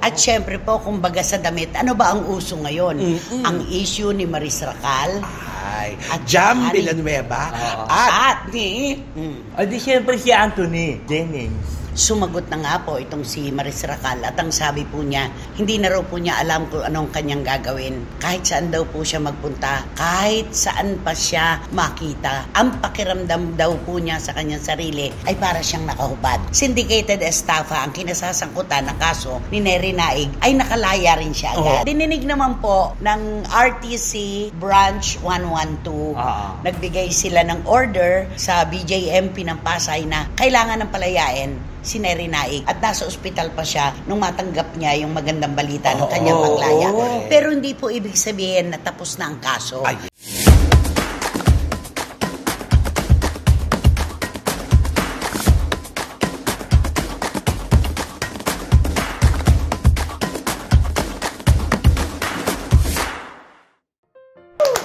At syempre po, kumbaga sa damit, ano ba ang uso ngayon? Ang issue ni Maris Racal. At Jam Villanueva. At ni... O di syempre si Anthony Jennings. Sumagot na nga po itong si Maris Racal at ang sabi po niya, hindi na raw po niya alam kung anong kanyang gagawin. Kahit saan daw po siya magpunta, kahit saan pa siya makita, ang pakiramdam daw po niya sa kanyang sarili ay para siyang nakahubad. Syndicated estafa ang kinasasangkutan ng kaso ni Neri Naig ay nakalaya rin siya agad. Dininig naman po ng RTC Branch 112. Nagbigay sila ng order sa BJMP ng Pasay na kailangan ng palayain si Neri Naig at nasa ospital pa siya nung matanggap niya yung magandang balita ng kanyang paglaya. Pero hindi po ibig sabihin na tapos na ang kaso.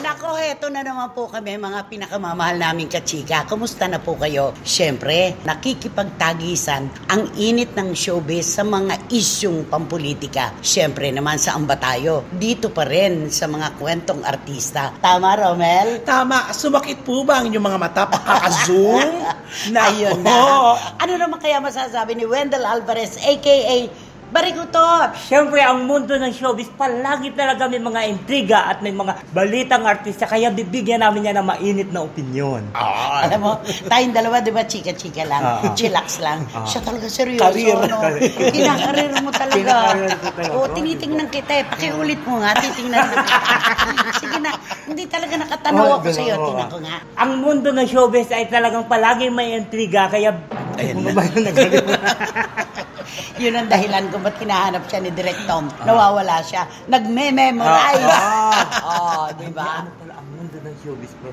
Nako, heto na naman po kami mga pinakamamahal naming kachika. Kumusta na po kayo? Siyempre, nakikipagtagisan ang init ng showbiz sa mga isyung pampolitika. Siyempre naman, saan ba tayo? Dito pa rin sa mga kwentong artista. Tama, Romel? Tama. Sumakit po ba ang inyong mga mata? Pakaka-zoom? Ayun na. Ano naman kaya masasabi ni Wendell Alvarez, a.k.a. Barikutor? Siyempre, ang mundo ng showbiz, palagi talaga may mga intriga at may mga balitang artista, kaya bibigyan namin niya ng mainit na opinyon. Alam mo, tayong dalawa, di ba, chika-chika lang, chillax lang. Siya talaga seryoso. Career. Kinakarir mo talaga. Tinitingnan kita eh. Pakiulit mo nga, titingnan na kita. Sige na, hindi talaga nakatanaw ako sa'yo. Tingnan ko nga. Ang mundo ng showbiz ay talagang palaging may intriga, kaya... Ayun Yun ang dahilan kung ba't hinahanap siya ni Direk Tom. Nawawala siya. Nagme-memorize. Diba? Ano pala ang mundo ng showbiz, bro?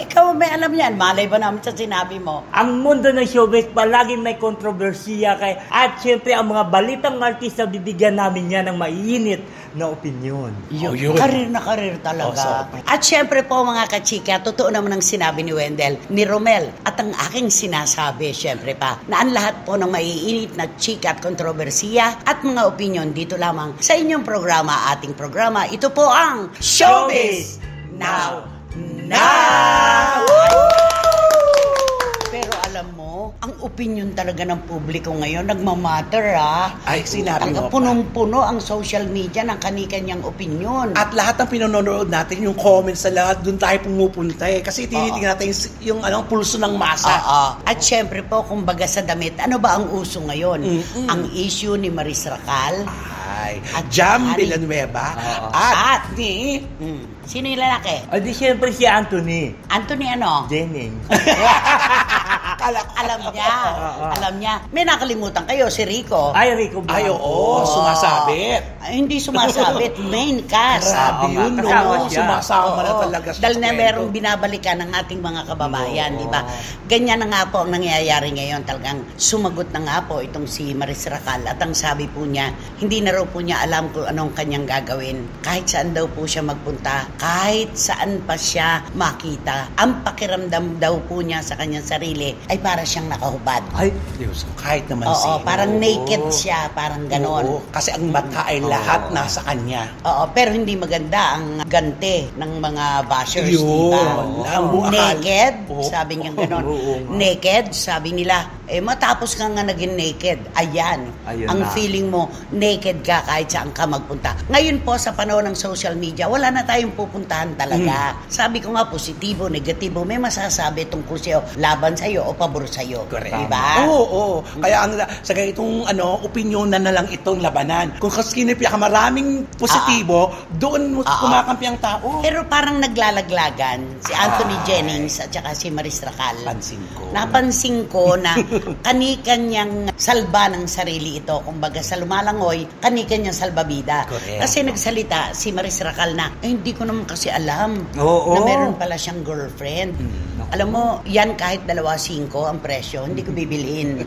Ikaw may alam yan. Malay ba namin sa sinabi mo? Ang mundo ng showbiz, palaging may kontrobersiya. At syempre, ang mga balitang artista, bibigyan namin niya ng maiinit na opinyon. Yun. Karir na karir talaga. At syempre po mga kachika, totoo naman ang sinabi ni Wendell, ni Romel, at ang aking sinasabi, syempre pa, na ang lahat po ng maiinit na chika at kontrobersiya at mga opinyon dito lamang sa inyong programa, ating programa. Ito po ang Showbiz Now! Pero alam mo, ang opinion talaga ng publiko ngayon nagmamatter Ay, sinabi mo pa. Punong-puno ang social media ng kani-kanyang opinion. At lahat ng pinanonood natin, yung comments sa lahat, doon tayo pumupunta eh. Kasi tinitingnan natin yung pulso ng masa. At syempre po, kumbaga sa damit, ano ba ang uso ngayon? Ang issue ni Maris Racal. At Jam Villanueva. At ni... Sino yung lalaki? O di syempre si Anthony. Anthony ano? Jennings. Alam niya. May nakalimutan kayo, si Rico. Ay, Rico ba? Ay, oo. Sumasabit. Ay, hindi sumasabit. Main cast. Grabe yun, no? Sumasama na talaga siya. Dahil na merong binabalikan ng ating mga kababayan, di ba? Ganyan na nga po ang nangyayari ngayon. Talagang sumagot na nga po itong si Maris Racal. At ang sabi po niya, hindi na raw po niya alam kung anong kanyang gagawin. Kahit saan daw po siya magpunta, kahit saan pa siya makita, ang pakiramdam daw po niya sa kanyang sarili ay para siyang nakahubad. Ay, Diyos, kahit naman sino. Parang naked siya, parang ganon. Kasi ang mata ay lahat nasa kanya. Pero hindi maganda ang gante ng mga bashers, Yun. diba? Naked, sabi niya ganon. Naked, sabi nila, matapos ka nga naging naked, ayan ang feeling mo, naked ka kahit saan ka magpunta. Ngayon po, sa panahon ng social media, wala na tayong pupuntahan talaga. Sabi ko nga, positibo, negatibo, may masasabi tungkol sa'yo, laban sa'yo o pabor sa'yo. Correct. Diba? Oo. Kaya sa ganitong opinyon na lang itong labanan. Kung kinipya ka maraming positibo, doon kumakampi ang tao. Pero parang naglalaglagan si Anthony Jennings at saka si Maris Racal. Napansin ko na kani-kanyang salba ng sarili ito. Kumbaga sa lumalangoy, kani-kanyang salbabida. Correct. Kasi nagsalita si Maris Racal na, hindi ko naman kasi alam na meron pala siyang girlfriend. Alam mo, yan kahit 2.5 ang presyo, hindi ko bibilhin.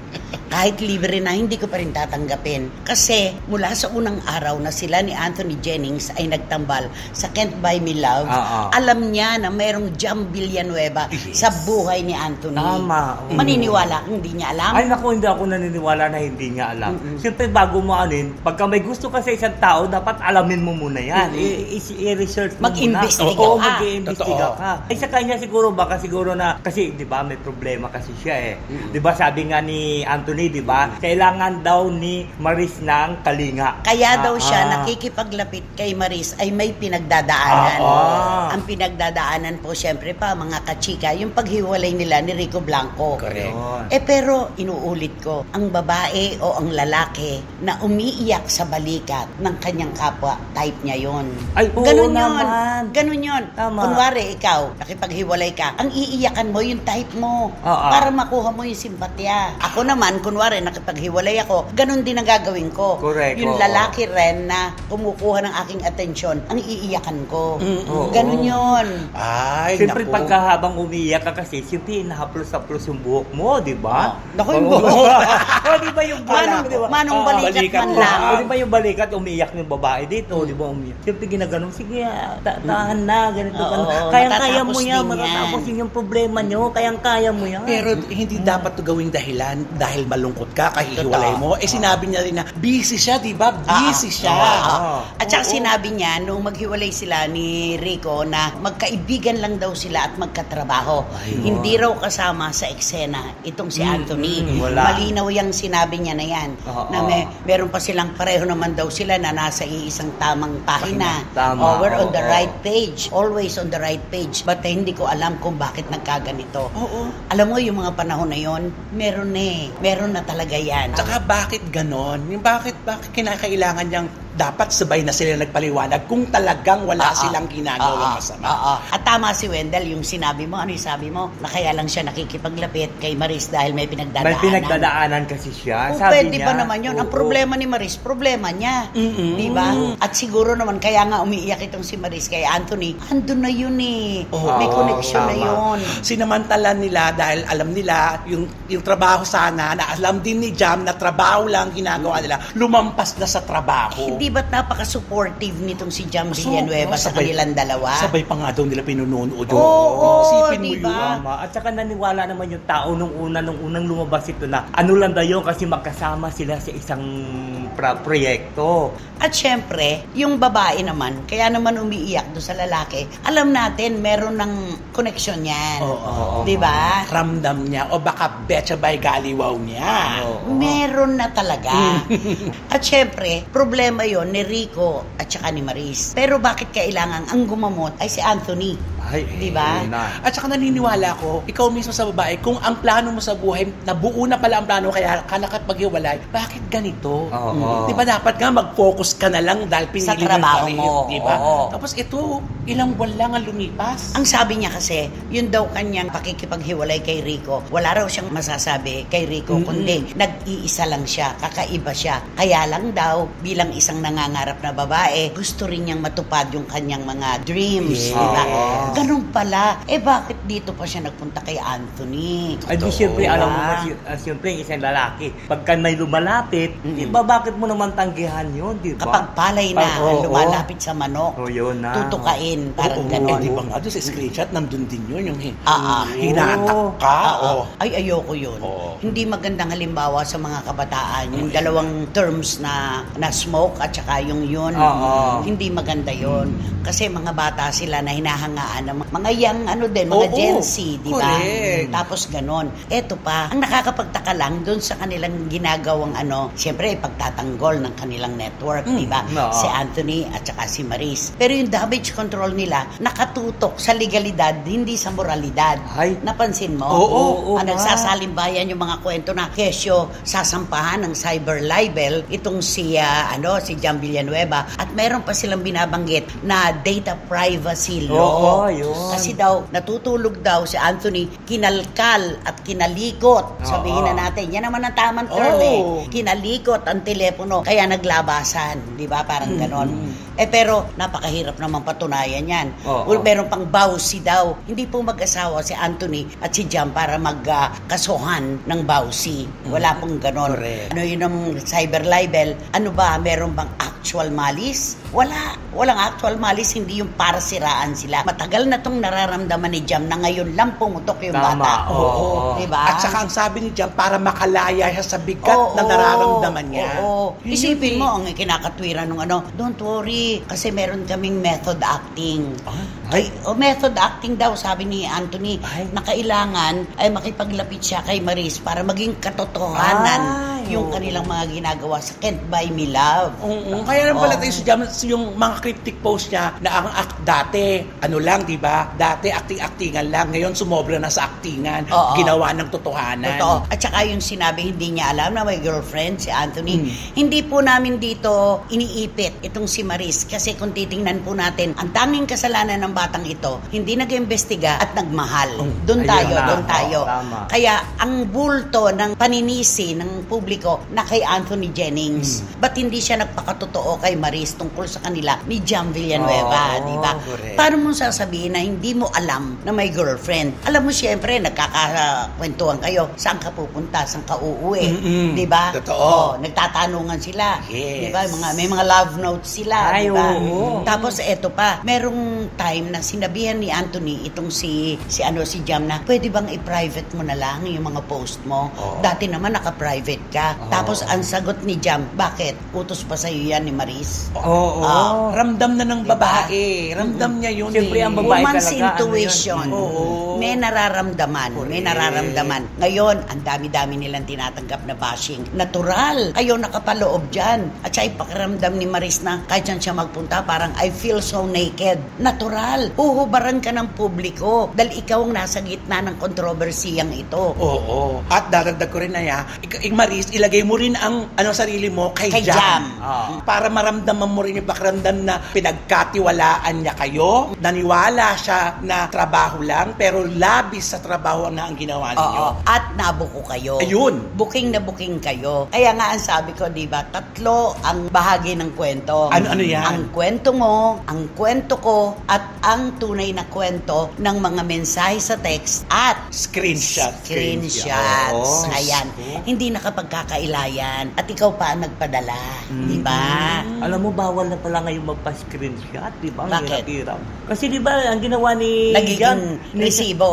kahit libre na, hindi ko pa rin tatanggapin. Kasi mula sa unang araw na sila ni Anthony Jennings ay nagtambal sa Can't Buy Me Love, alam niya na mayroong Jam Villanueva sa buhay ni Anthony. Tama. Maniniwala kung hindi niya alam? Ay naku, hindi ako naniniwala na hindi niya alam. Siyempre bago mo anin, pagka may gusto ka sa isang tao, dapat alamin mo muna yan. I-research mo Mag-imbestiga muna. Oo, ka. mag-iimbestiga ka. Ay sa kanya siguro, baka siguro na, kasi di ba may problema kasi siya eh. Di ba sabi nga ni Anthony, di ba, kailangan daw ni Maris ng kalinga. Kaya daw siya nakikipaglapit kay Maris ay may pinagdadaanan. Ang pinagdadaanan po syempre pa mga kachika, yung paghiwalay nila ni Rico Blanco. Correct. Pero inuulit ko, ang babae o ang lalaki na umiiyak sa balikat ng kanyang kapwa, type niya yon. Ay, oo ganun naman. Ganun yun. Tama. Kunwari ikaw, nakipaghiwalay ka, ang iiyakan mo yung type mo para makuha mo yung simpatya. Ako naman, kunwari nakipaghiwalay ako, ganun din ang gagawin ko. Correct. Yung lalaki rin na kumukuha ng aking atensyon, ang iiyakan ko. Ganun yun. Ay, Siyempre naku. pagkahabang umiiyak ka kasi, siyempre nahaplos-haplos yung buhok mo, di ba? Naku, yung buhok. Di ba yung buhok? Di ba? Manong balikat man lang. Di ba yung balikat, umiiyak yung babae dito, di ba umiiyak? Siyempre ginaganon, sige, tahan na, ganito ka na. Kayang-kaya mo yan, matatapos yun yung problema nyo, kayang-kaya mo yan. Pero hindi dapat to gawing dahilan dahil malungkot ka, kahihiwalay mo. Sinabi niya rin na busy siya, di ba? Busy siya. At saka sinabi niya, nung maghiwalay sila ni Rico, na magkaibigan lang daw sila at magkatrabaho. Hindi raw kasama sa eksena itong si Anthony. Malinaw yung sinabi niya na yan. Na meron pa silang pareho naman daw sila na nasa iisang tamang pahina. Tama. We're on the right page. Always on the right page. But hindi ko alam kung bakit nagkaganito. Alam mo, yung mga panahon na yon, meron na talaga yan. Tsaka bakit ganon? Yung bakit kinakailangan niyang dapat sabay na sila nagpaliwanag kung talagang wala silang ginagawang masama. At tama si Wendell, yung sinabi mo, ano yung sabi mo? Na kaya lang siya nakikipaglapit kay Maris dahil may pinagdadaanan. May pinagdadaanan kasi siya. Sabi pwede niya, ba naman yun? Ang problema ni Maris, problema niya. Di ba? At siguro naman, kaya nga umiiyak itong si Maris kay Anthony, andun na yun eh. May connection na yun. Sinamantala nila dahil alam nila yung trabaho sana, na alam din ni Jam na trabaho lang ginagawa nila, lumampas na sa trabaho. Di ba't napaka-supportive nitong si Jam Villanueva sa kanilang dalawa? Sabay pa nga daw nila pinunood yun. Isipin mo diba? yun. At saka naniwala naman yung tao nung unang lumabas ito na ano lang daw yun kasi magkasama sila sa isang proyekto. At syempre, yung babae naman, kaya naman umiiyak doon sa lalaki, alam natin meron ng connection yan. Di ba? Ramdam niya o baka betcha by galiwaw niya. Meron na talaga. At syempre, problema yon ni Rico at saka ni Maris. Pero bakit kailangan ang gumamot ay si Anthony? Di ba? At saka naniniwala ko, ikaw mismo sa babae, kung ang plano mo sa buhay, nabuo na pala ang plano, kaya ka nakapaghiwalay, bakit ganito? Di ba dapat nga mag-focus ka na lang dahil pinili sa trabaho mo. Di ba? Tapos ito, ilang buwan lang ang lumipas. Ang sabi niya kasi, yun daw kanyang pakikipaghiwalay kay Rico. Wala raw siyang masasabi kay Rico, kundi nag-iisa lang siya, kakaiba siya. Kaya lang daw, bilang isang nangangarap na babae, gusto rin niyang matupad yung kanyang mga dreams. Di ba? Ganun pala. Bakit dito pa siya nagpunta kay Anthony? Ay, di siyempre, alam mo ba, siyempre, isang lalaki, pagka may lumalapit, bakit mo naman tanggihan yun, di ba? Kapag palay na, lumalapit sa manok, yun na. tutukain, parang gano'n. Di ba nga doon sa screenshot, nandun din yun, yung hinatak ka. Ay, ayoko yun. Hindi magandang halimbawa sa mga kabataan, yung dalawang terms na smoke at saka yung yun. Hindi maganda yun. Kasi mga bata sila na hinahangaan ng mga young, mga Gen Z, di ba? Tapos ganon. Eto pa, ang nakakapagtaka lang doon sa kanilang ginagawang siyempre, pagtatanggol ng kanilang network, di ba? Si Anthony at saka si Maris. Pero yung damage control nila, nakatutok sa legalidad, hindi sa moralidad. Napansin mo? Nagsasalimbayan yung mga kwento na kesyo sasampahan ng cyber libel itong si Jam Villanueva at meron pa silang binabanggit na data privacy law. yun. Kasi daw, natutulog daw si Anthony, kinalkal at kinalikot. Sabihin na natin, yan naman ang tamang term Kinalikot ang telepono, kaya naglabasan. Di ba? Parang ganon. Pero napakahirap naman patunayan yan. Meron pang bawsi daw. Hindi po mag-asawa si Anthony at si Jam para magkasuhan ng bawsi. Wala pong ganon. Ano yun ang cyber libel? Ano ba? Meron bang actual malice? Wala. Walang actual malice, hindi yung para siraan sila. Matagal na tong nararamdaman ni Jam na ngayon lang pumutok yung bata. Diba? At saka ang sabi ni Jam, para makalaya siya sa bigat na nararamdaman niya. Isipin mo, ang kinakatwiran ng don't worry, kasi meron kaming method acting. Method acting daw, sabi ni Anthony, na kailangan ay makipaglapit siya kay Maris para maging katotohanan yung kanilang mga ginagawa sa Can't Buy Me Love. Kaya naman pala tayo si Jam, yung mga cryptic post niya na ang dati, di ba? Dati acting-actingan lang, ngayon sumobra na sa actingan, ginawa ng totohanan. Totoo. At saka yung sinabi, hindi niya alam na may girlfriend si Anthony. Hindi po namin dito iniipit itong si Maris, kasi kung titingnan po natin, ang tanging kasalanan ng batang ito, hindi nag-imbestiga at nagmahal. Doon tayo. Kaya ang bulto ng paninisi ng publiko na kay Anthony Jennings, ba't hindi siya nagpakatotoo kay Maris tungkol sa kanila ni Jam Villanueva, di ba? Paano mo sasabihin na hindi mo alam na may girlfriend? Alam mo, siyempre, nagkakakwentuhan kayo, saan ka pupunta, saan ka uuwi, di ba? Totoo. Nagtatanungan sila, di ba? May mga love notes sila, di ba? Tapos eto pa, merong time na sinabihan ni Anthony itong si Jam na, pwede bang i-private mo na lang yung mga post mo? Dati naman naka-private ka. Tapos ang sagot ni Jam, bakit? Utos pa sa'yo yan ni Maris? Ramdam na ng babae. Ramdam niya yun. Siyempre, ang babae Woman's talaga, intuition. May nararamdaman. Ngayon, ang dami-dami nilang tinatanggap na bashing. Natural. Kayo nakapaloob dyan. At siya ipakiramdam ni Maris na kahit saan siya magpunta, parang I feel so naked. Natural. Huhubaran ka ng publiko dahil ikaw ang nasa gitna ng kontrobersiyang ito. At dadagdag ko rin na Maris, ilagay mo rin ang sarili mo kay Jam. Para maramdaman mo rin yung pakiramdam na pinagkatiwalaan niya kayo. Naniwala siya na trabaho lang, pero labis sa trabaho na ang ginawa ninyo. At nabuko kayo. Ayun. Booking na booking kayo. Kaya nga ang sabi ko, di ba, 3 ang bahagi ng kwento. Ano yan? Ang kwento mo, ang kwento ko, at ang tunay na kwento ng mga mensahe sa text at screenshots. Ayan. Hindi nakapagkakailayan. At ikaw pa ang nagpadala. Di ba? Alam mo, bawal na pala ngayon magpa-screenshot, di ba? Bakit? Hirap. Kasi di ba, ang ginawa ni Nagiging resibo.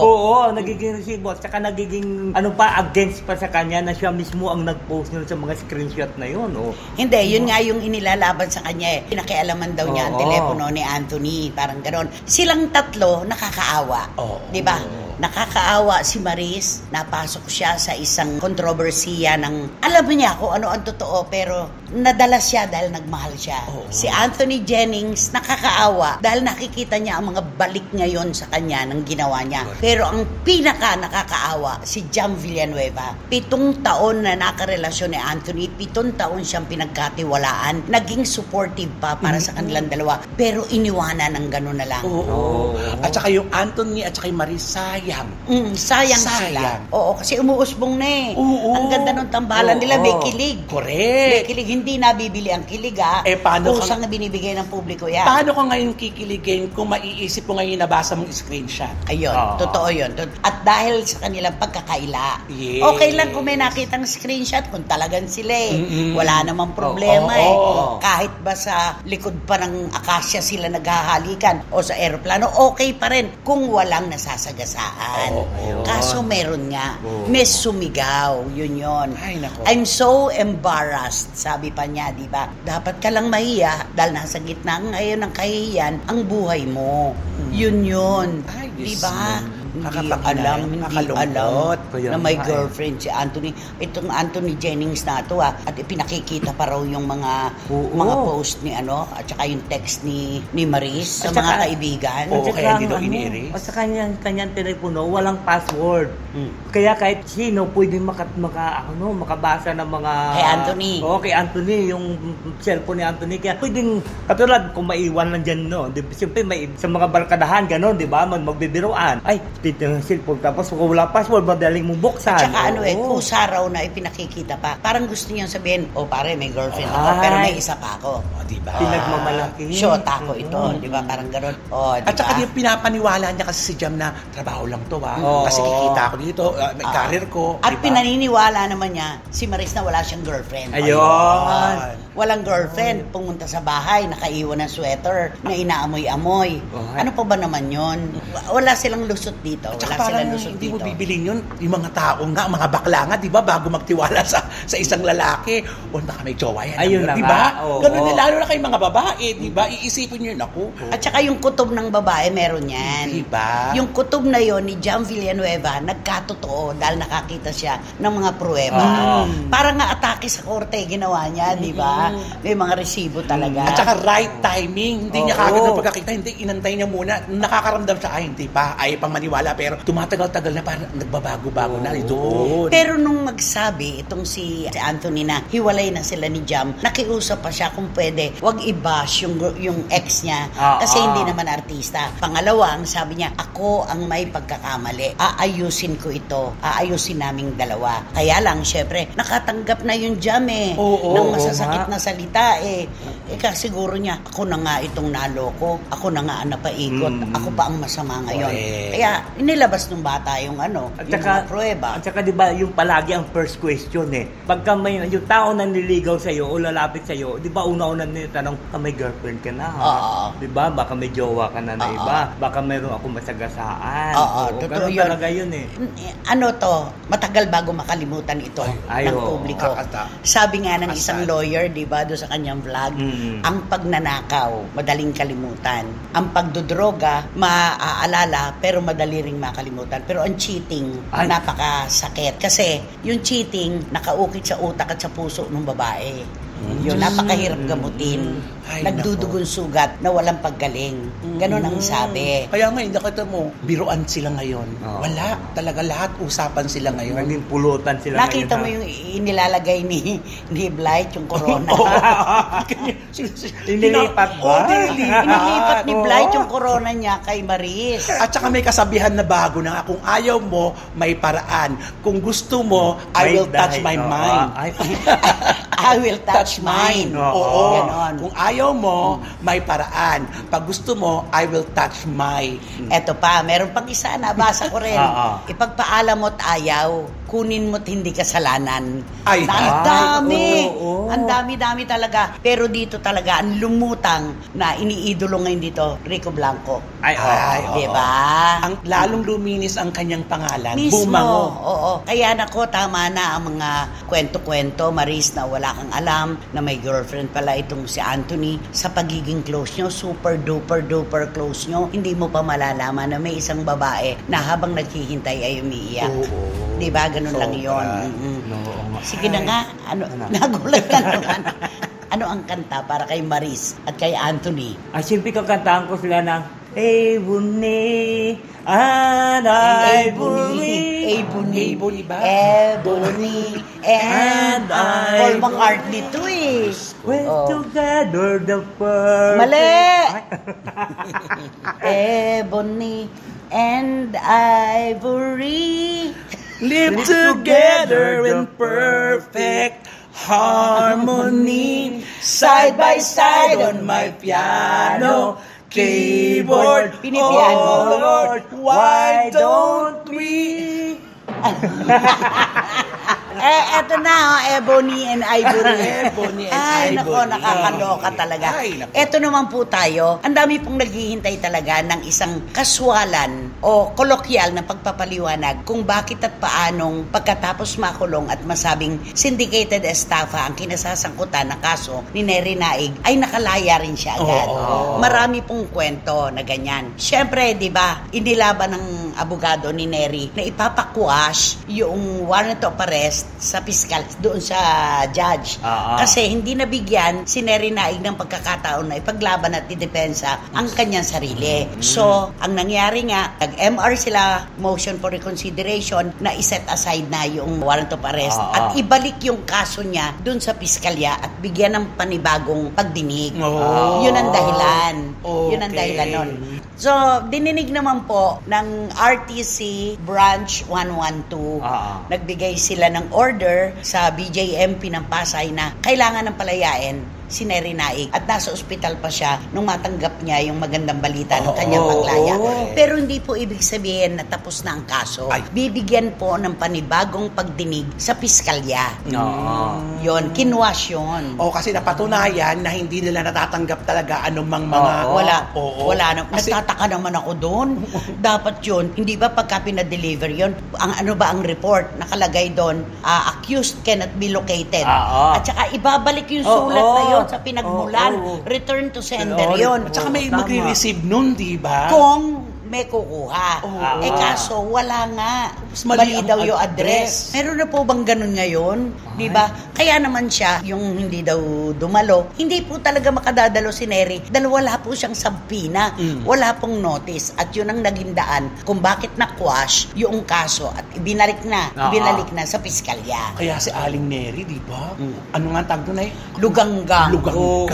Nagiging resibo. At saka nagiging, against pa sa kanya na siya mismo ang nag-post nun sa mga screenshot na yun. Hindi, yun nga yung inilalaban sa kanya. Pinakialaman daw niya ang telepono ni Anthony. Parang gano'n. Silang 3 nakakaawa. Di ba? Nakakaawa si Maris, napasok siya sa isang kontrobersiya ng, alam niya kung ano ang totoo, pero nadala siya dahil nagmahal siya. Si Anthony Jennings, nakakaawa dahil nakikita niya ang mga balik ngayon sa kanya ng ginawa niya. Pero ang pinaka nakakaawa, si Jam Villanueva. 7 taon na nakarelasyon ni Anthony, 7 taon siyang pinagkatiwalaan, naging supportive pa para sa kanilang dalawa, pero iniwanan ng gano'n na lang. At saka yung Anthony at saka yung Maris, sayang. Sayang sila. Kasi umuusbong na Ang ganda ng tambalan nila, may kilig. Correct. May kilig, hindi nabibili ang kilig paano kusang na binibigay ng publiko yan. Paano ka ngayon kikiligin kung maiisip mo ngayon nabasa mong screenshot? Ayun, totoo yun. At dahil sa kanilang pagkakaila, okay lang kung may nakitang screenshot kung talagang sila wala namang problema Kahit ba sa likod pa ng akasya sila naghahalikan o sa aeroplano, okay pa rin kung walang nasasagasaan. Kaso meron nga, may sumigaw, yun. Ay, nako. I'm so embarrassed, sabi pa niya, di ba? Dapat ka lang mahiya dahil nasa gitna ngayon ng kahihiyan ang buhay mo. Yun. Ay, di ba? Hindi alam na may girlfriend si Anthony. Itong Anthony Jennings na to at ipinakikita pa raw yung mga post ni at saka yung text ni Maris sa mga kaibigan. Kaya hindi daw iniiris. At sa kanyang telepono, walang password. Kaya kahit sino pwedeng makabasa ng mga kay Anthony. Kay Anthony, yung cellphone ni Anthony. Kaya pwedeng, katulad kung maiwan lang dyan, siyempre sa mga barkadahan, gano'n, di ba? Magbibiruan. Ay, dito ng cellphone. Tapos kung wala password, madaling mong buksan. At saka kusa raw na ipinakikita pa. Parang gusto niyang sabihin, pare, may girlfriend ako, pero may isa pa ako. Diba? Pinagmamalaki. Shota ko ito, di ba? Parang gano'n. Diba? At saka pinapaniwala niya kasi si Jam na trabaho lang to, kasi kikita ako dito, may career ko. At pinaniniwala naman niya si Maris na wala siyang girlfriend. Ayun. Walang girlfriend, pumunta sa bahay, nakaiwan ng sweater, na inaamoy-amoy. Ano pa ba naman yon? Wala silang lusot dito. Wala silang lusot hindi dito. mo bibiling yun, yung mga tao nga, mga bakla nga, di ba, bago magtiwala sa isang lalaki, baka may jowa yan. Ayun na di ba? Ganun nga. lalo na kayong mga babae, di ba? Iisipin nyo yun ako. At saka yung kutob ng babae, meron yan. Di ba? Yung kutob na yon ni Jam Villanueva, nagkatotoo dahil nakakita siya ng mga pruweba. Parang nga atake sa korte, ginawa niya, di ba? May mga resibo talaga. At saka right timing, hindi niya kagad na pagkakita, hindi inantay niya muna, nakakaramdam siya, hindi pa, ay pang maniwala, pero tumatagal-tagal na parang nagbabago-bago na doon. Pero nung magsabi, itong si Anthony na hiwalay na sila ni Jam, nakiusap pa siya kung pwede, wag i-bash yung ex niya, kasi hindi naman artista. Pangalawa, ang sabi niya, ako ang may pagkakamali, aayusin ko ito, aayusin naming dalawa. Kaya lang, syempre, nakatanggap na yung Jam ng masasakit na salita siguro niya, ako na nga itong naloko, ako na nga ang napaikot, ako pa ang masama ngayon. Kaya inilabas ng bata yung mga pruweba. At saka diba, yung palagi ang first question pagka yung tao na niligaw sa'yo o lalapit sa'yo, diba una-una tanong, may girlfriend ka na diba, baka may jowa ka na iba, baka meron ako masagasaan. Totoo yun. Talaga yun matagal bago makalimutan ito ng publiko. Sabi nga ng isang lawyer, diba, doon sa kanyang vlog, ang pagnanakaw, madaling kalimutan. Ang pagdodroga, maaalala, pero madali ring makalimutan. Pero ang cheating, napakasakit. Kasi yung cheating, nakaukit sa utak at sa puso ng babae. Yun, napakahirap gamutin. Nagdudugon sugat na walang paggaling. Ganon ang sabi. Kaya ngayon, nakita mo, biruan sila ngayon. Wala. Talaga lahat usapan sila ngayon. Naging pulutan sila Nakita mo yung inilalagay ni Blight, yung corona. Inilipat ba? Inilipat ni Blight yung corona niya kay Maris. At saka may kasabihan na bago na, kung ayaw mo, may paraan. Kung gusto mo, I will touch my mind. I will touch mine. Oo. Ganon. Kung ayaw mo, may paraan. Pag gusto mo, I will touch my. Eto pa, meron pang isa, nabasa ko rin. Ipagpaalam mo't ayaw, kunin mo't hindi kasalanan. Ang dami. Ang dami-dami talaga. Pero dito talaga, ang lumutang na iniidolo ngayon dito, Rico Blanco. Diba? Ang lalong luminis ang kanyang pangalan. Mismo. Bumango. Oo. Kaya nako, tama na ang mga kwento-kwento, Maris, na wala kang alam na may girlfriend pala itong si Anthony. Sa pagiging close nyo, super duper close nyo, hindi mo pa malalaman na may isang babae na habang naghihintay ay umiiyak. Diba? Ganun lang yun. Sige na nga. Nagulat ka naman. Ano ang kanta para kay Maris at kay Anthony? Siyempre kakantahan ko sila ng Ebony and Ivory. Ebony ba? Ebony and Ivory. Paul McCartney to We're together the first. Mali! Ebony and Ivory. Live together in perfect harmony. Side by side on my piano. Keyboard, Pinipiano. oh Lord, why don't we Eto na, Ebony and Ivory. Ebony and Ay, Ivory. nako, nakakaloka talaga. Ay, nako. Eto naman po tayo, ang dami pong naghihintay talaga ng isang kaswalan o kolokyal na pagpapaliwanag kung bakit at paanong pagkatapos makulong at masabing syndicated estafa ang kinasasangkutan ng kaso ni Neri Naig ay nakalaya rin siya agad. Marami pong kwento na ganyan. Siyempre, di ba, inilaban ng abogado ni Neri na ipapakwash yung warrant of arrest sa piskal doon sa judge. Kasi hindi nabigyan si Neri Naig ng pagkakataon na ipaglaban at idepensa ang kanyang sarili. So, ang nangyari nga, nag-MR sila, motion for reconsideration, na iset aside na yung warrant of arrest at ibalik yung kaso niya doon sa piskalya at bigyan ng panibagong pagdinig. Yun ang dahilan. Yun ang dahilan nun. So, dininig naman po ng RTC Branch 112. Nagbigay sila ng order sa BJMP ng Pasay na kailangan ng palayain si Neri Naig at nasa ospital pa siya nung matanggap niya yung magandang balita ng kanyang paglaya. Pero hindi po ibig sabihin na tapos na ang kaso. Bibigyan po ng panibagong pagdinig sa piskalya. Yun, kinwash yun. Kasi napatunayan na hindi nila natatanggap talaga anumang mga... Wala na. Nagtataka naman ako doon. Dapat yun, hindi ba pagka pinadeliver yun, ang report, nakalagay doon, accused cannot be located. At saka ibabalik yung sulat na yun sa pinagmulan. Return to sender yun. At saka may magre-receive nun, di ba? Kung may kukuha. Kaso wala nga. Mali daw yung address. Meron na po bang ganun ngayon? Di ba? Kaya naman siya, yung hindi daw dumalo, hindi po talaga makadadalo si Neri dahil wala po siyang sabpina. Wala pong notice. At yun ang naging daan kung bakit na-quash yung kaso at ibinalik na sa piskalya. Kaya si Aling Neri, di ba? Ano nga tawag doon ay? Luganggang.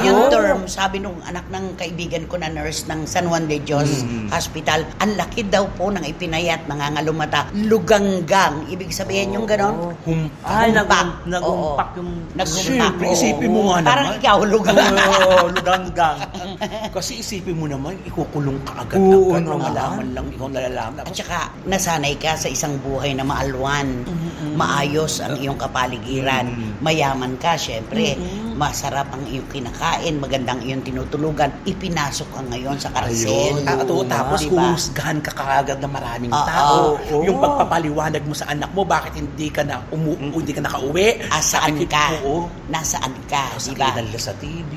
Yung Oh. term, sabi nung anak ng kaibigan ko na nurse ng San Juan de Dios Hospital, ang laki daw po ng ipinayat, nangangalumata. Luganggang. Ibig sabihin yung gano'n? Nagumpak yung... Siyempre, isipin mo nga naman. Parang ikaw, luganggang. Luganggang. Kasi isipin mo naman, ikukulong ka agad. Malaman lang, ikaw nalalaman. At saka, nasanay ka sa isang buhay na maalwan. Maayos ang iyong kapaligiran. Mayaman ka, syempre. Masarap ang iyong kinakain, magandang iyong tinutulugan. Ipinasok ka ngayon sa karsel. Tapos humusgahan ka kaagad ng maraming tao. Yung pagpapaliwanag mo sa anak mo, bakit hindi ka na hindi ka nakauwi? Saan ka? Nasaan ka? Diba? Sa TV.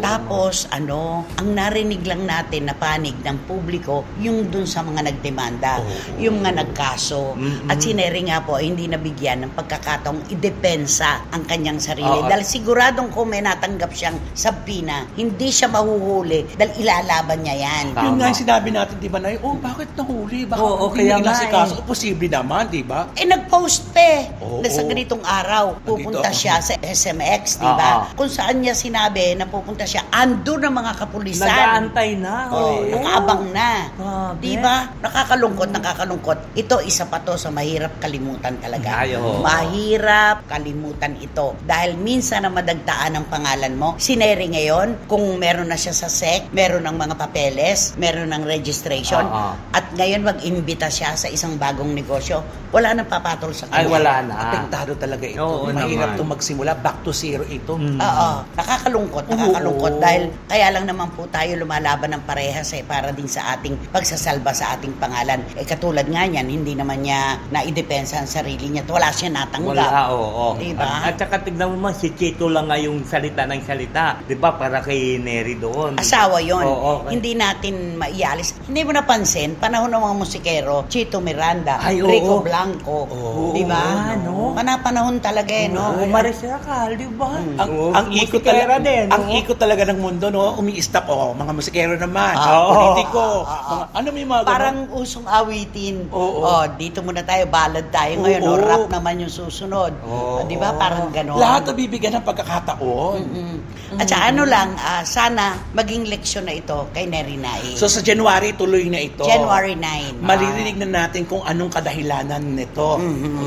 Tapos, ang narinig lang natin na panig ng publiko, yung dun sa mga nagdemanda, yung mga nagkaso. At si Neri nga po, hindi nabigyan ng pagkakataong idepensa ang kanyang sarili. Dahil siguradong kung may natanggap siyang sabpina, hindi siya mahuhuli dahil ilalaban niya yan. Yun nga yung sinabi natin, di ba, na bakit nahuli? Bakit hindi nila si kaso? Posible naman, di ba? Nag-post na sa ganitong araw, pupunta siya sa SMX, di ba? Kung saan niya sinabi na pupunta siya, ando ng mga kapulisan. Nag-aantay na. Nakaabang na. Di ba? Nakakalungkot. Ito, isa pa to sa mahirap kalimutan talaga. Mahirap kalimutan ito. Dahil minsan na madagtaan ang pangalan mo, si Neri ngayon, kung meron na siya sa SEC, meron ng mga papeles, meron ng registration, at ngayon mag-imbita siya sa isang bagong negosyo, wala nang papatol sa kanya. Ay, wala na. Apektado talaga ito. Mahirap itong magsimula. Back to zero ito. Nakakalungkot dahil kaya lang naman po tayo lumalaban ng parehas para din sa ating pagsasalba sa ating pangalan. Katulad nga niyan, hindi naman niya naidepensa ang sarili niya. Wala siya natanggap. Diba? At saka tignan mo man, si Chito lang nga yung salita ng salita. Diba? Para kay Neri doon. Asawa yon. Hindi natin maialis. Hindi mo napansin, panahon ng mga musikero, Chito Miranda, Rico Blanco. Diba? Panahon talaga Marisakal, diba? Ang ikot talaga ng mundo, umi-stop, mga musikero naman, politiko, may mga parang usong awitin. Dito muna tayo, ballad tayo ngayon, rap naman yung susunod. Diba? Parang gano'n. Lahat na bibigyan ng pagkakataon. At sa ano lang, sana maging leksyon na ito kay Neri Nai. So sa January, tuloy na ito. January 9. Maririnig na natin kung anong kadahilanan nito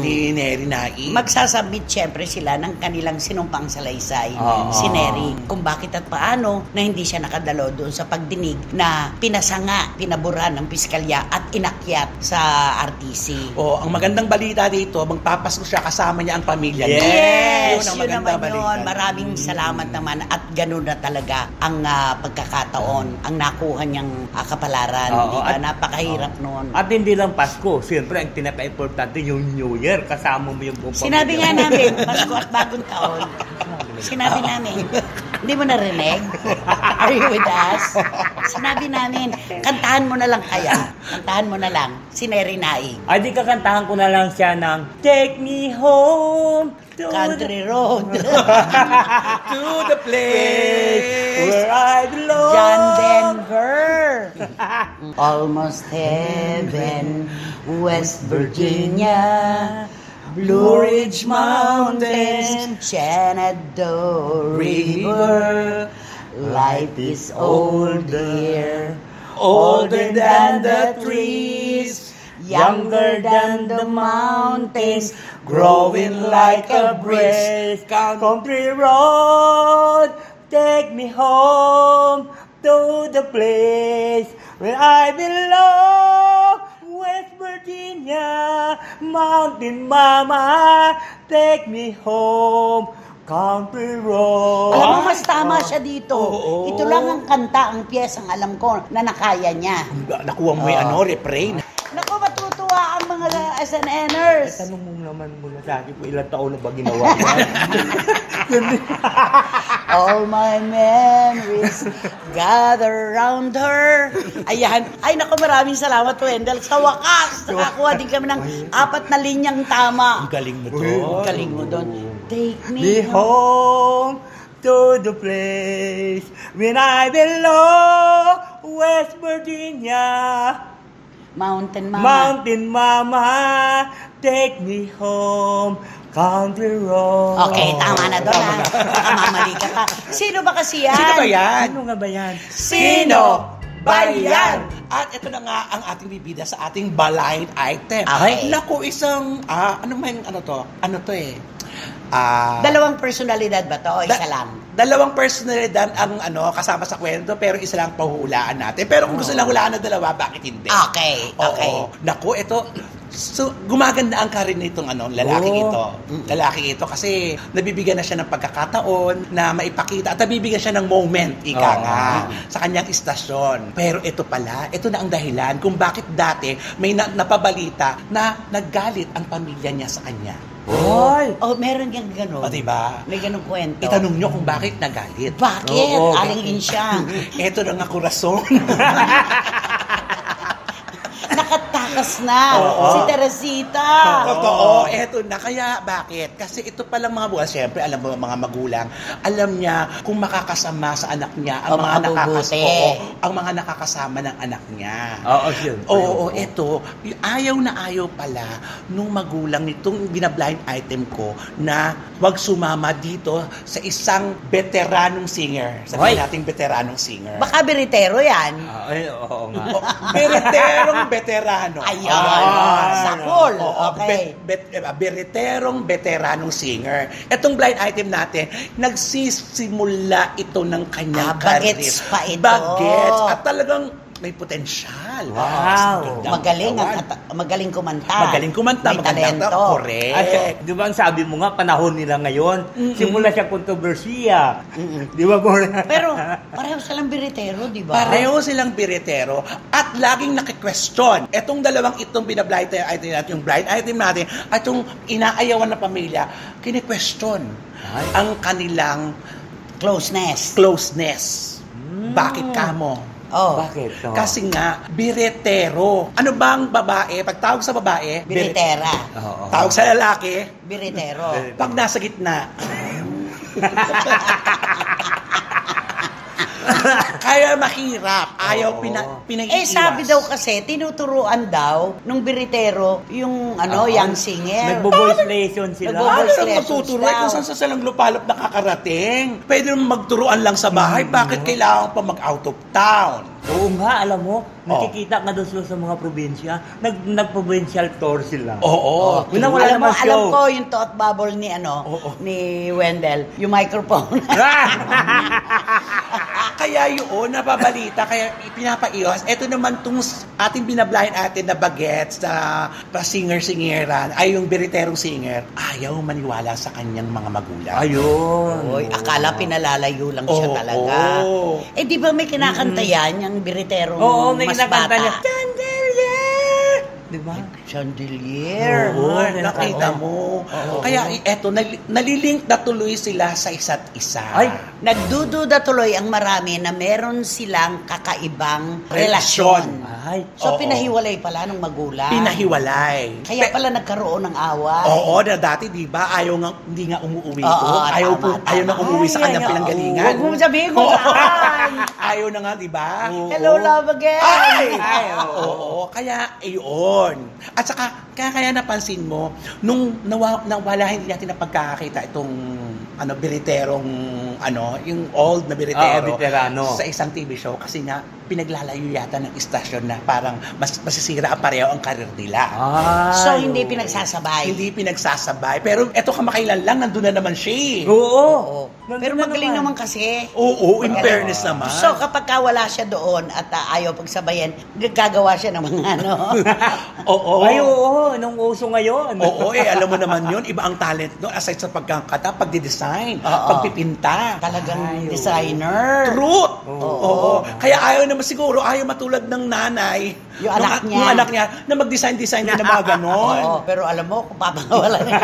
ni Neri Nai. Magsasubmit syempre sila ng kanilang sinumpang salaysay, si Neri, kung bakit at paano na hindi siya nakadalo doon sa pagdinig na pinasanga, pinabura ng piskalya at inakyat sa RTC. Ang magandang balita dito, magpapasko siya kasama niya ang pamilya niya. Yes, ang yun magandang naman balita. yun. Maraming salamat naman at ganun na talaga ang pagkakataon, ang nakuha niyang kapalaran. Oo, Diba? at- Napakahirap noon. At hindi lang Pasko, siyempre ang pinaka-importante yung New Year, kasama mo yung buong Sinabi nga pamilya. namin, Pasko at Bagong Taon. Sinabi namin. Hindi mo narinig? Are you with us? Sinabi namin, kantahan mo na lang kaya. Kantahan mo na lang. Si Neri Nai. Ay, di kakantahan ko na lang siya ng Take Me Home to Country Road. To the place. where I belong. John Denver. Almost Heaven, West Virginia, Blue Ridge Mountains, Shenandoah River. Life is old here, older than the trees, younger than the mountains, growing like a breeze. Country road, take me home to the place where I belong. West Virginia, Mountain Mama, take me home. Country road. Alam mo, mas tama siya dito. Oo. Ito lang ang kanta, ang piyesang alam ko na nakaya niya. Nakuha mo yung refrain. Naku, matutuwa ang mga SNNers. Tanong mo naman muna sa akin kung ilang taon na ba ginawa yan. All my memories gather around her. Ayan. Ay, naku, maraming salamat, Wendell. Sa wakas, nakakuha din kami ng 4 na linyang tama. Ang galing mo Uy, doon. Galing mo doon. Take Be me home to the place when I belong. West Virginia, Mountain Mama. Mountain Mama, take me home. Country road. Okay, tama na doon, ha? Nakamamali ka pa. Sino ba kasi yan? Sino ba yan? Ano nga ba yan? Sino ba yan? At ito na nga ang ating bibida sa ating blind item. Okay. Naku, isang, ano to eh? Dalawang personalidad ba to o isa lang? Dalawang personalidad ang kasama sa kwento, pero isa lang pahuhulaan natin. Pero kung gusto lang hulaan ng dalawa, bakit hindi? Okay, okay. Oo. Naku, ito, so, gumaganda ang karir nitong lalaking ito. Lalaki ito kasi nabibigyan na siya ng pagkakataon na maipakita at nabibigyan siya ng moment, ika nga, sa kanyang istasyon. Pero ito pala, ito na ang dahilan kung bakit dati may napabalita na naggalit ang pamilya niya sa kanya. Hoy! Oh, meron yung gano'n. O, diba? May ganong kwento. Itanong nyo kung bakit nagalit. Bakit? Oo, Alingin siya. Ito na nga kurason. Nakatakas na. Si Teresita. Totoo, eto na. Kaya bakit? Kasi ito palang mga buwan, siyempre, alam mo mga magulang, alam niya kung makakasama sa anak niya ang O, mga mabubuti. ang mga nakakasama ng anak niya. Oo, sure. Oo, eto, ayaw na ayaw pala nung magulang nitong binablind item ko na wag sumama dito sa isang veteranong singer. Sabihin Hoy! nating veteranong singer. Baka biritero yan. Ay, oo nga. Bereterong veterano. Ayun. Sakol. Okay. Bereterong veteranong singer. Itong blind item natin, nagsisimula ito ng kanyang karir. Bagets pa ito. Bagets. At talagang may potensyal. Wow. Magaling kumanta. Magaling kumanta. May Magandang talento. Correct. At, di ba ang sabi mo nga, panahon nila ngayon, simula siya kontrobersiya. Di ba, Gordon? Pero pareho silang biritero, di ba? Pareho silang biritero at laging naki-question. Etong dalawang itong binablind item natin, yung blind item natin, at yung inaayawan na pamilya, kini-question ang kanilang Closeness. Bakit kamo? Oh. Bakit? Kasi nga, biretero. Ano bang babae? Pag tawag sa babae, Biritera. Oo. Tawag sa lalaki, Biritero. pag nasa gitna. Kaya mahirap. Ayaw pinag-iiwas. Sabi daw kasi, tinuturuan daw nung biritero yung young singer. Nagbo-voice lesson sila. Ano lang matuturuan kung saan sa salang lupalop nakakarating? Pwede naman magturuan lang sa bahay. Bakit kailangan pa mag-out of town? Oo nga, alam mo, nakikita ka doon sa mga probinsya, nag-provincial tour sila. Oo. Alam ko yung thought bubble ni ni Wendell, yung microphone. Kaya yun, nababalita, kaya pinapaiwas. Ito naman itong ating binablahin atin na bagets, na singer-singeran, ay yung biriterong singer, ayaw maniwala sa kanyang mga magulang. Ayun. Oy, akala pinalalayo lang siya talaga. Di ba may kinakanta yan, yung biriterong may mas kinakanta bata? niya. Chandelier! Diba? Chandelier. Nakita mo. Kaya eto, nalilink na tuloy sila sa isa't isa. Ay, nagdududa tuloy ang marami na meron silang kakaibang relasyon. Ay. So, pinahiwalay pala ng magulang. Pinahiwalay. Kaya pala nagkaroon ng away. Oo, na dati, di ba, hindi nga umuwi Oo, ayaw na umuwi sa kanyang pinanggalingan. Huwag mo sabihin ko saan. Ayaw na nga, di ba? Hello, love again. Ay, oo. Kaya, ayun. At saka, kaya napansin mo, nung nawala, hindi natin napagkakakita itong biriterong, yung old na biritero veterano. Sa isang TV show kasi nga, pinaglalayo yata ng istasyon na parang masisira ang pareho ang karir nila. So, hindi pinagsasabay. Hindi pinagsasabay. Pero eto kamakailan lang, nandun na naman siya. Oo. Pero magaling naman kasi. Oo, in fairness naman. So, kapag wala siya doon at ayaw pagsabayan, gagawa siya ng mga Oo. Ay, oo. Nung uso ngayon. Oo, alam mo naman yun. Iba ang talent doon. Aside sa pagkakata, pagdidesign, pagpipinta. Talagang designer. Truth! Oo. Kaya naman siguro, ayaw matulad ng nanay. Yung anak niya. Yung anak niya, na mag-design din ng mga ganon. Oo, pero alam mo, kung papangawala na yun.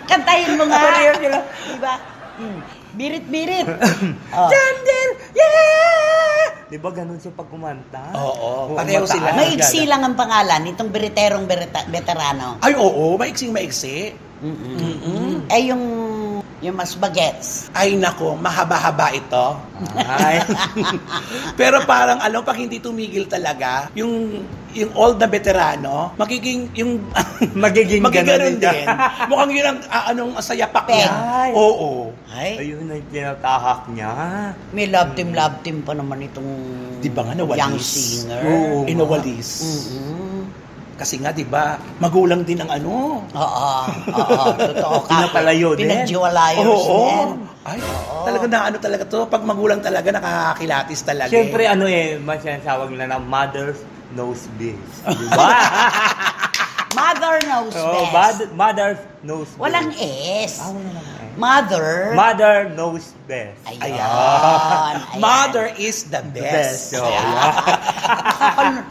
Kantahin mo nga. Diba? Birit-birit. Chandel! Yeah! Di ba ganun siya pag kumanta? Oo. Pareho sila. Maiksi lang ang pangalan nitong biriterong veterano. Ay, oo. Maiksing-maiksi. Yung mas bagets. Ay, nako. Mahaba-haba ito. Ay. Pero parang, pag hindi tumigil talaga, yung old na veterano, magiging ganun din. Mukhang yun ang sayapak niya. Ay. Oo. Ayun na yung tinatahak niya. May love team pa naman itong Di ba nga nawalis? young singer. Oo. Inawalis. Kasi nga, di ba, magulang din ang Oo, totoo ka. Pinapalayo din. Pinagjiwalayos din. Ay, talaga na talaga to. Pag magulang talaga, nakakakilatis talaga. Siyempre, masinasawag na ng mother knows best. Diba? Mother knows best. Mother knows best. Walang S. Wala naman S. Mother knows best. Ayan. Mother is the best.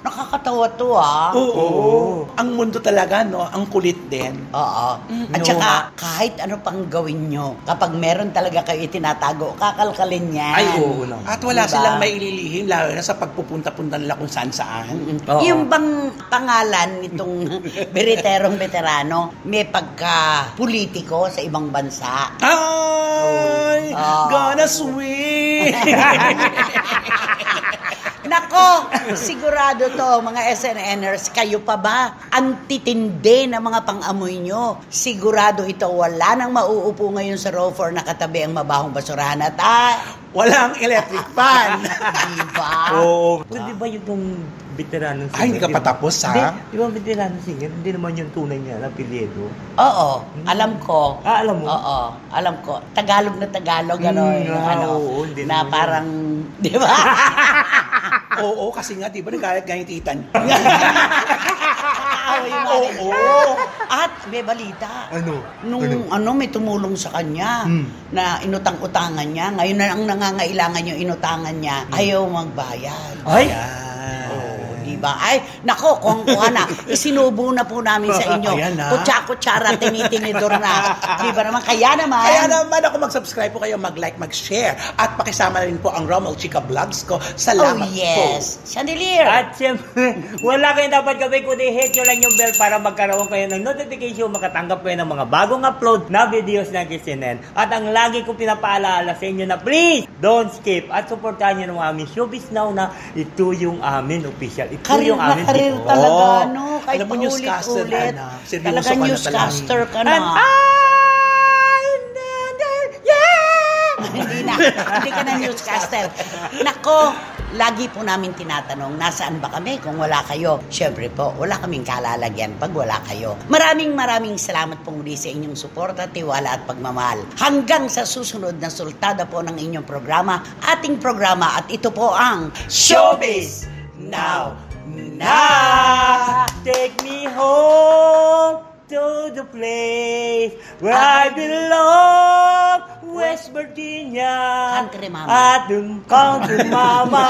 Nakakatawa to Oo. Ang mundo talaga, ang kulit din. Oo. At saka, kahit ano pang gawin nyo, kapag meron talaga kayo itinatago, kakalkalin yan. Ay, oo naman. At wala silang may ililihim, lalo na sa pagpupunta-punta nila kung saan-saan. Yung bang pangalan nitong biriterong veterano, may pagka-politiko sa ibang bansa. Ay! Gonna swing! Nako, sigurado to, mga SNNers, kayo pa ba? Ang titindi na mga pang-amoy nyo. Sigurado ito, wala nang mauupo ngayon sa row 4 na katabi ang mabahong basurahan at walang electric fan. Diba? Oo. Di ba yung veteranong singer? Ay, hindi ka patapos, ha? Di ba veteranong singer? Hindi naman yung tunay niya na apelyido. Oo, alam ko. Alam mo? Oo, alam ko. Tagalog na Tagalog, hindi na naman parang, di ba? Oo, kasi nga, di ba, nagkagayititan. Oo. At may balita. Nung may tumulong sa kanya na inutang-utangan niya, ngayon na ang nangangailangan yung inutangan niya, ayaw magbayad. Ay! Di ba? Ay, nako, kung na, isinubo na po namin sa inyo. Kutsa-kutsara, tinitinidor na. Di ba naman? Kaya naman ako mag-subscribe po kayo, mag-like, mag-share. At pakisama rin po ang Romel Chica Vlogs ko. Salamat po. Chandelier. At siyempre, wala kayong dapat gawin kundi hit nyo lang yung bell para magkaroon kayo ng notification, makatanggap kayo ng mga bagong upload na videos ng Kisinen. At ang lagi kong pinapaalala sa inyo na please, don't skip at supportahan nyo ng aming Showbiz Now na ito yung amin official. Ito yung amin karir talaga, no? Kahit alam mo, newscaster ulit-ulit. na. Talaga newscaster ka na. Hindi ka na newscaster. Nako, lagi po namin tinatanong, nasaan ba kami kung wala kayo? Siyempre po, wala kaming kalalagyan pag wala kayo. Maraming salamat po muli sa inyong suporta, tiwala at pagmamahal. Hanggang sa susunod na sultada po ng inyong programa, ating programa, at ito po ang Showbiz Now! Take me home to the place where I belong, West Virginia. Country mama. Country mama.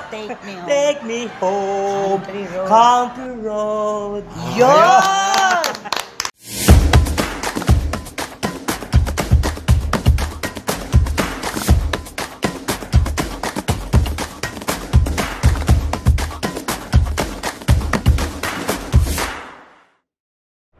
Take me home. Take me home. Country road. Country road. Yo!